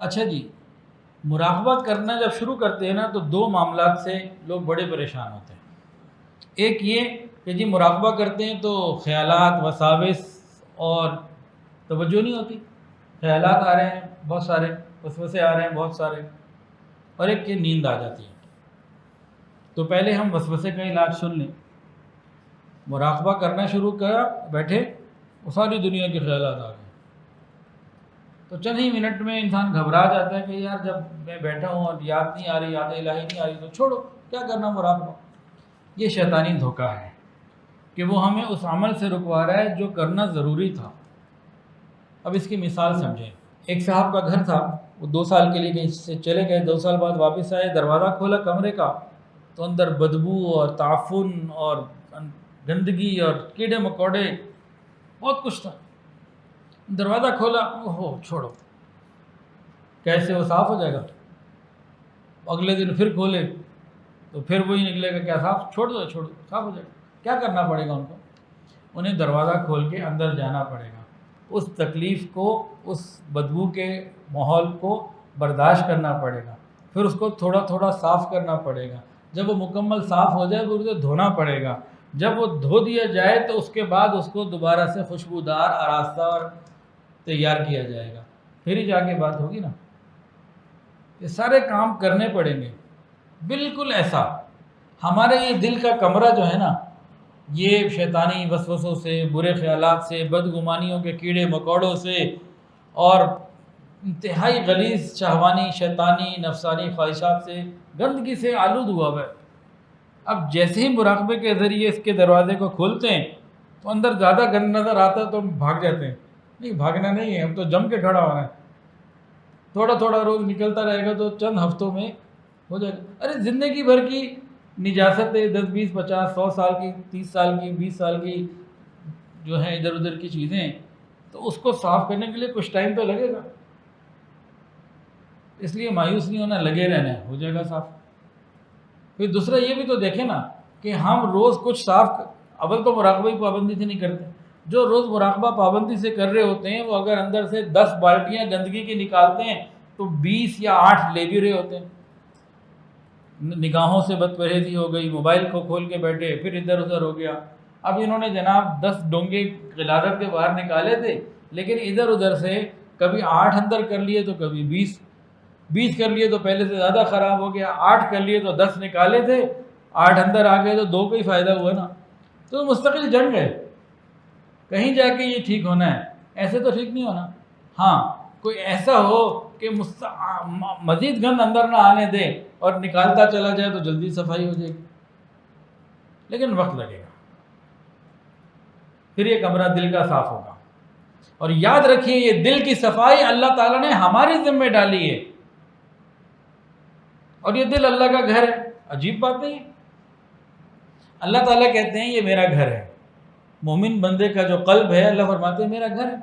اچھا جی، مراقبہ کرنا جب شروع کرتے ہیں نا تو دو معاملات سے لوگ بڑے پریشان ہوتے ہیں۔ ایک یہ کہ جی مراقبہ کرتے ہیں تو خیالات وساوس اور توجہ نہیں ہوتی، خیالات آ رہے ہیں بہت سارے، وسوسے آ رہے ہیں بہت سارے، اور ایک کہ نیند آ جاتی ہے۔ تو پہلے ہم وسوسے کا علاج سن لیں۔ مراقبہ کرنا شروع کیا، بیٹھے وہ ساری دنیا کے خیالات آ گئے، تو چند ہی منٹ میں انسان گھبرا جاتا ہے کہ یار جب میں بیٹھا ہوں اور یاد نہیں آ رہی، یاد الہی نہیں آ رہی، تو چھوڑو، کیا کرنا مراقبہ۔ یہ شیطانی دھوکہ ہے کہ وہ ہمیں اس عمل سے رکوا رہا ہے جو کرنا ضروری تھا۔ اب اس کی مثال سمجھیں۔ ایک صاحب کا گھر تھا، وہ 2 سال کے لیے کہیں سے چلے گئے، 2 سال بعد واپس آئے، دروازہ کھولا کمرے کا تو اندر بدبو اور تعفن اور گندگی اور کیڑے مکوڑے بہت کچھ تھا۔ دروازہ کھولا، اوہو چھوڑو، کیسے وہ صاف ہو جائے گا؟ اگلے دن پھر کھولے تو پھر وہی نکلے گا، کیا صاف؟ چھوڑ دو، صاف ہو جائے گا۔ کیا کرنا پڑے گا ان کو؟ انہیں دروازہ کھول کے اندر جانا پڑے گا، اس تکلیف کو، اس بدبو کے ماحول کو برداشت کرنا پڑے گا، پھر اس کو تھوڑا تھوڑا صاف کرنا پڑے گا۔ جب وہ مکمل صاف ہو جائے تو اسے دھونا پڑے گا۔ جب وہ دھو دیا جائے تو اس کے بعد اس کو دوبارہ سے خوشبودار، آراستہ اور تیار کیا جائے گا، پھر ہی جا کے بات ہوگی نا۔ یہ سارے کام کرنے پڑیں گے۔ بالکل ایسا ہمارے یہ دل کا کمرہ جو ہے نا، یہ شیطانی وسوسوں سے، برے خیالات سے، بدگمانیوں کے کیڑے مکوڑوں سے اور انتہائی غلیظ شہوانی، شیطانی، نفسانی خواہشات سے، گندگی سے آلود ہوا ہے۔ اب جیسے ہی مراقبے کے ذریعے اس کے دروازے کو کھولتے ہیں تو اندر زیادہ گند نظر آتا ہے تو ہم بھاگ جاتے ہیں۔ نہیں، بھاگنا نہیں ہے، ہم تو جم کے کھڑا ہونا ہے۔ تھوڑا تھوڑا روز نکلتا رہے گا تو چند ہفتوں میں ہو جائے گا۔ ارے زندگی بھر کی نجاستیں، 10 20 50 100 سال کی، 30 سال کی، 20 سال کی جو ہیں ادھر ادھر کی چیزیں، تو اس کو صاف کرنے کے لیے کچھ ٹائم تو لگے گا۔ اس لیے مایوس نہیں ہونا، لگے رہنا ہے، ہو جائے گا صاف۔ پھر دوسرا یہ بھی تو دیکھیں نا کہ ہم روز کچھ صاف، اول تو مراقبہ کی پابندی سے نہیں کرتے۔ جو روز مراقبہ پابندی سے کر رہے ہوتے ہیں وہ اگر اندر سے 10 بالٹیاں گندگی کی نکالتے ہیں تو 20 یا 8 لے بھی رہے ہوتے ہیں۔ نگاہوں سے بد پرہیزی ہو گئی، موبائل کو کھول کے بیٹھے، پھر ادھر ادھر ہو گیا۔ اب انہوں نے جناب 10 ڈونگے غلاظت کے باہر نکالے تھے، لیکن ادھر ادھر سے کبھی 8 اندر کر لیے تو کبھی 20 کر لیے تو پہلے سے زیادہ خراب ہو گیا، 8 کر لیے تو 10 نکالے تھے، 8 اندر آ گئے تو 2 کا ہی فائدہ ہوا نا۔ تو مستقل جنگ ہے، کہیں جا کے یہ ٹھیک ہونا ہے، ایسے تو ٹھیک نہیں ہونا۔ ہاں کوئی ایسا ہو کہ مزید گند اندر نہ آنے دے اور نکالتا چلا جائے تو جلدی صفائی ہو جائے گی، لیکن وقت لگے گا، پھر یہ کمرہ دل کا صاف ہوگا۔ اور یاد رکھیے یہ دل کی صفائی اللہ تعالیٰ نے ہماری ذمہ ڈالی ہے، اور یہ دل اللہ کا گھر ہے۔ عجیب بات نہیں، اللہ تعالیٰ کہتے ہیں یہ میرا گھر ہے۔ مومن بندے کا جو قلب ہے، اللہ فرماتے ہیں میرا گھر ہے،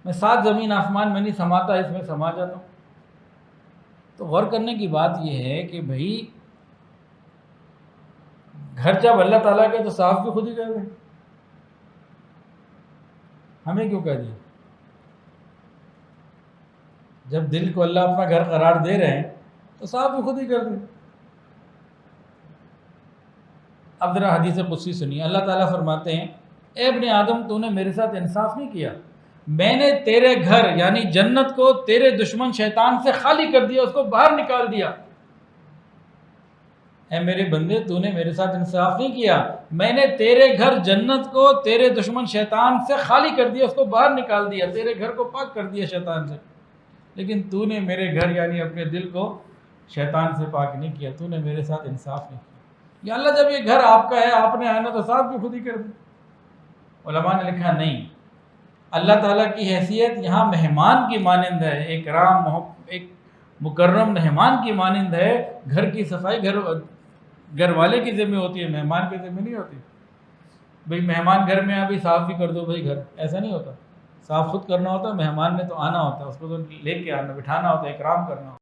میں 7 زمین آسمان میں نہیں سماتا، اس میں سما جاتا ہوں۔ تو غور کرنے کی بات یہ ہے کہ بھائی گھر جب اللہ تعالیٰ کے تو صاف بھی خود ہی کر دیں، ہمیں کیوں کہہ دیا؟ جب دل کو اللہ اپنا گھر قرار دے رہے ہیں تو صاف بھی خود ہی کر دیں۔ اب ذرا حدیث قدسی سنیے، اللہ تعالیٰ فرماتے ہیں اے ابن آدم تو نے میرے ساتھ انصاف نہیں کیا، میں نے تیرے گھر یعنی جنت کو تیرے دشمن شیطان سے خالی کر دیا، اس کو باہر نکال دیا۔ اے میرے بندے تو نے میرے ساتھ انصاف نہیں کیا، میں نے تیرے گھر جنت کو تیرے دشمن شیطان سے خالی کر دیا، اس کو باہر نکال دیا، تیرے گھر کو پاک کر دیا شیطان سے، لیکن تو نے میرے گھر یعنی اپنے دل کو شیطان سے پاک نہیں کیا، تو نے میرے ساتھ انصاف نہیں کیا۔ یا اللہ جب یہ گھر آپ کا ہے، آپ نے آنا تو صاف بھی خود ہی کر دیں۔ علماء نے لکھا نہیں، اللہ تعالیٰ کی حیثیت یہاں مہمان کی مانند ہے، ایک مکرم مہمان کی مانند ہے۔ گھر کی صفائی گھر والے کی ذمہ ہوتی ہے، مہمان کی ذمہ نہیں ہوتی۔ بھئی مہمان گھر میں ابھی صاف بھی کر دو بھائی گھر، ایسا نہیں ہوتا۔ صاف خود کرنا ہوتا ہے، مہمان نے تو آنا ہوتا ہے، اس کو تو لے کے آنا، بٹھانا ہوتا ہے، اکرام کرنا ہوتا ہے۔